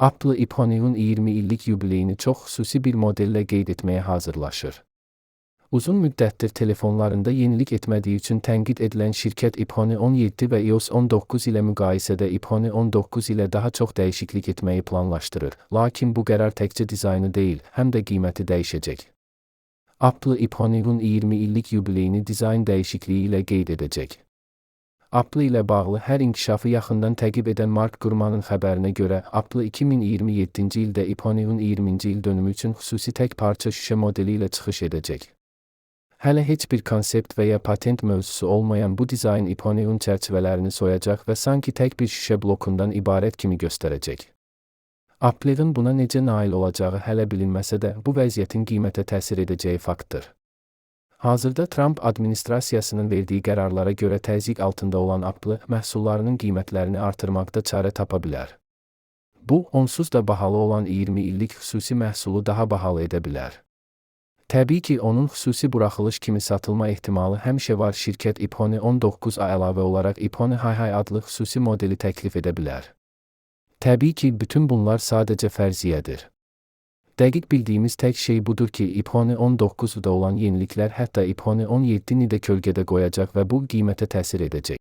Apple iPhone'un 20 illik yubileyini çox xüsusi bir modellə qeyd etməyə hazırlaşır. Uzun müddətdir telefonlarında yenilik etmədiyi üçün tənqid edilən şirkət iPhone 17 və iOS 19 ilə müqayisədə iPhone 19 ilə daha çox dəyişiklik etməyi planlaşdırır. Lakin bu qərar təkcə dizaynı deyil, həm də qiyməti dəyişəcək. Apple iPhone'un 20 illik yubileyini dizayn dəyişikliyi ilə qeyd edəcək. Apple ilə bağlı hər inkişafı yaxından təqib edən Mark Gurmanın xəbərinə görə, Apple 2027-ci ildə iPhone'un 20-ci il dönümü üçün xüsusi tək parça şüşə modeli ilə çıxış edəcək. Hələ heç bir konsept və ya patent mövzusu olmayan bu dizayn iPhone'un çərçivələrini soyacaq və sanki tək bir şüşə blokundan ibarət kimi göstərəcək. Apple'ın buna necə nail olacağı hələ bilinməsə də, bu vəziyyətin qiymətə təsir edəcəyi faktdır. Hazırda Trump administrasiyasının verdiyi qərarlara görə təzyiq altında olan Apple, məhsullarının qiymətlərini artırmaqda çarə tapa bilər. Bu, onsuz da bahalı olan 20 illik xüsusi məhsulu daha bahalı edə bilər. Təbii ki, onun xüsusi buraxılış kimi satılma ehtimalı həmişə var. Şirkət iPhone 19-a əlavə olaraq iPhone Hi-Hi adlı xüsusi modeli təklif edə bilər. Təbii ki, bütün bunlar sadəcə fərziyyədir. Dəqiq bildiyimiz tək şey budur ki, iPhone 19-da olan yeniliklər hətta iPhone 17-ni də kölgədə qoyacaq və bu qiymətə təsir edəcək.